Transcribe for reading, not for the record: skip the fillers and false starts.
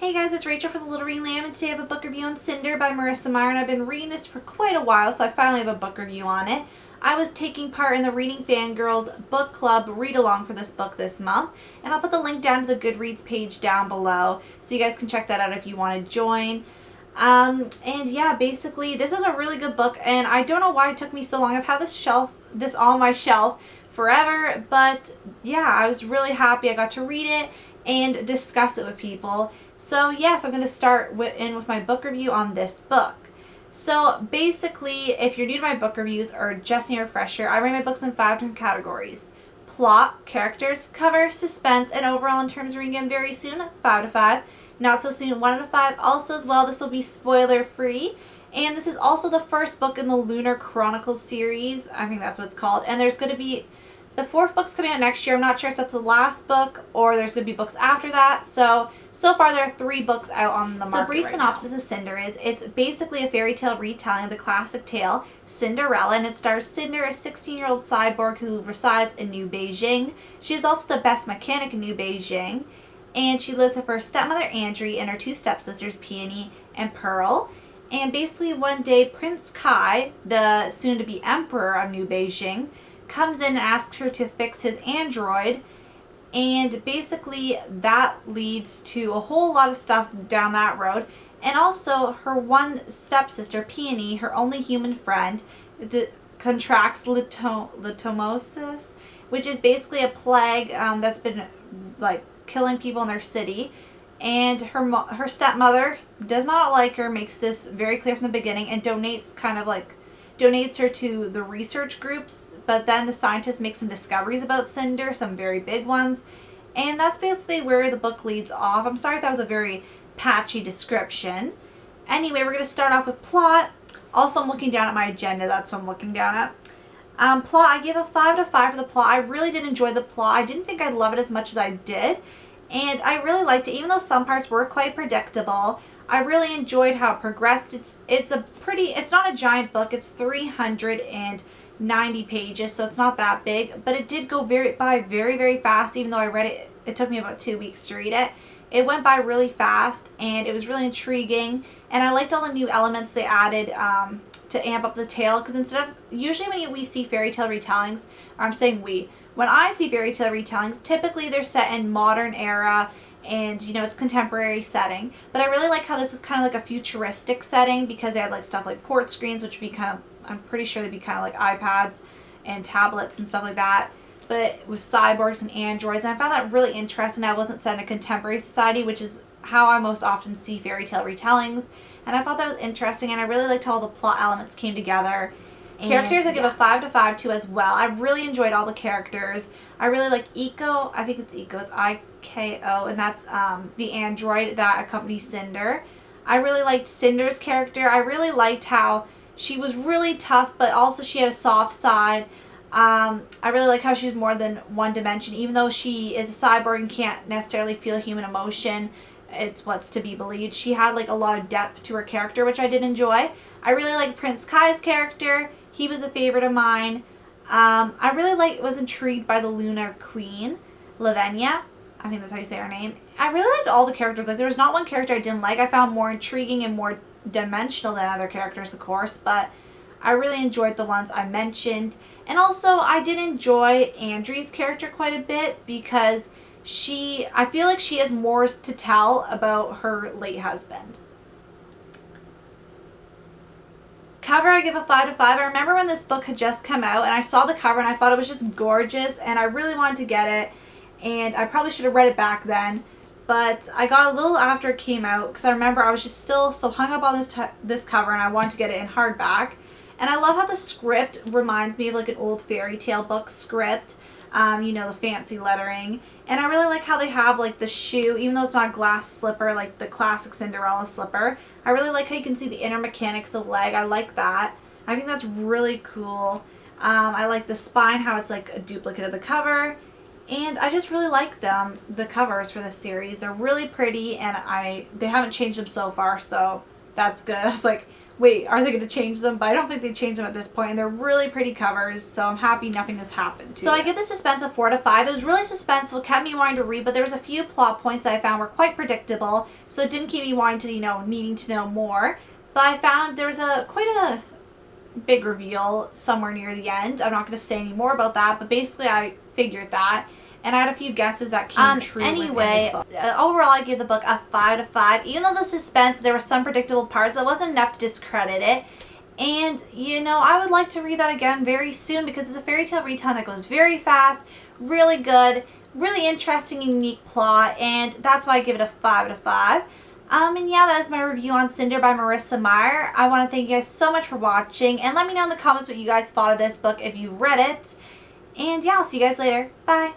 Hey guys, it's Rachel for the Little Green Lamb, and today I have a book review on Cinder by Marissa Meyer, and I've been reading this for quite a while, so I finally have a book review on it. I was taking part in the Reading Fangirls book club read-along for this book this month, and I'll put the link down to the Goodreads page down below, so you guys can check that out if you want to join. And yeah, basically, this was a really good book, and I don't know why it took me so long. I've had this on my shelf forever, but yeah, I was really happy I got to read it and discuss it with people. So yes, I'm going to start with my book review on this book. So basically, if you're new to my book reviews or just need a refresher, I rate my books in 5 different categories: plot, characters, cover, suspense, and overall in terms of reading them very soon, 5 out of 5. Not so soon, 1 out of 5. Also as well, this will be spoiler free. And this is also the first book in the Lunar Chronicles series. I think that's what it's called. And there's going to be the 4th book's coming out next year. I'm not sure if that's the last book or there's going to be books after that. So far there are 3 books out on the market. So brief synopsis of Cinder is, it's basically a fairy tale retelling of the classic tale Cinderella, and it stars Cinder, a 16-year-old cyborg who resides in New Beijing. She is also the best mechanic in New Beijing, and she lives with her stepmother Andrea and her 2 stepsisters Peony and Pearl. And basically one day Prince Kai, the soon-to-be emperor of New Beijing, comes in and asks her to fix his android, and basically that leads to a whole lot of stuff down that road. And also her one stepsister Peony, her only human friend, contracts litomosis, which is basically a plague that's been like killing people in their city. And her stepmother does not like her, makes this very clear from the beginning, and donates her to the research groups. But then the scientist makes some discoveries about Cinder, some very big ones. And that's basically where the book leads off. I'm sorry if that was a very patchy description. Anyway, we're going to start off with plot. Also, I'm looking down at my agenda. That's what I'm looking down at. Plot, I give a 5 out of 5 for the plot. I really did enjoy the plot. I didn't think I'd love it as much as I did. And I really liked it, even though some parts were quite predictable. I really enjoyed how it progressed. It's not a giant book. It's 390 pages, so it's not that big, but it did go by very, very fast. Even though I read it, it took me about 2 weeks to read it. It went by really fast, and it was really intriguing, and I liked all the new elements they added to amp up the tale, because instead of, usually when we see fairy tale retellings, or I'm saying when I see fairy tale retellings, typically they're set in modern era, and it's contemporary setting. But I really like how this was kind of like a futuristic setting, because they had like stuff like port screens, which would be kind of, I'm pretty sure they'd be kind of like iPads and tablets and stuff like that, but with cyborgs and androids. And I found that really interesting. I wasn't set in a contemporary society, which is how I most often see fairy tale retellings. And I thought that was interesting, and I really liked how all the plot elements came together. Characters, I give a 5 to 5 to as well. I really enjoyed all the characters. I really like Eiko. I think it's Eiko. It's IKO, and that's the android that accompanies Cinder. I really liked Cinder's character. I really liked how she was really tough, but also she had a soft side. I really like how she's more than one dimension. Even though she is a cyborg and can't necessarily feel human emotion, it's what's to be believed, she had like a lot of depth to her character, which I did enjoy. I really liked Prince Kai's character. He was a favorite of mine. I really was intrigued by the Lunar Queen, Lavinia. I think that's how you say her name. I really liked all the characters. Like, there was not one character I didn't like. I found more intriguing and more dimensional than other characters, of course, but I really enjoyed the ones I mentioned. And also, I did enjoy Andrea's character quite a bit, because I feel like she has more to tell about her late husband. Cover, I give a 5 to 5. I remember when this book had just come out, and I saw the cover and I thought it was just gorgeous, and I really wanted to get it, and I probably should have read it back then, but I got a little after it came out, because I remember I was just still so hung up on this cover, and I wanted to get it in hardback. And I love how the script reminds me of like an old fairy tale book script. The fancy lettering. And I really like how they have like the shoe, even though it's not a glass slipper like the classic Cinderella slipper. I really like how you can see the inner mechanics of the leg. I like that. I think that's really cool. I like the spine, how it's like a duplicate of the cover. And I just really like the covers for this series. They're really pretty, and they haven't changed them so far, so that's good. I was like, wait, are they going to change them? But I don't think they changed them at this point, and they're really pretty covers, so I'm happy nothing has happened to it. So I give the suspense a 4 out of 5. It was really suspenseful, kept me wanting to read, but there was a few plot points that I found were quite predictable, so it didn't keep me wanting to, needing to know more. But I found there was quite a big reveal somewhere near the end. I'm not going to say any more about that, but basically I figured that. And I had a few guesses that came true. Anyway, overall I give the book a 5 out of 5. Even though the suspense, there were some predictable parts, that wasn't enough to discredit it. And, I would like to read that again very soon because it's a fairy tale retelling that goes very fast, really good, really interesting and unique plot, and that's why I give it a 5 out of 5. And yeah, that is my review on Cinder by Marissa Meyer. I want to thank you guys so much for watching, and let me know in the comments what you guys thought of this book if you read it. And yeah, I'll see you guys later. Bye.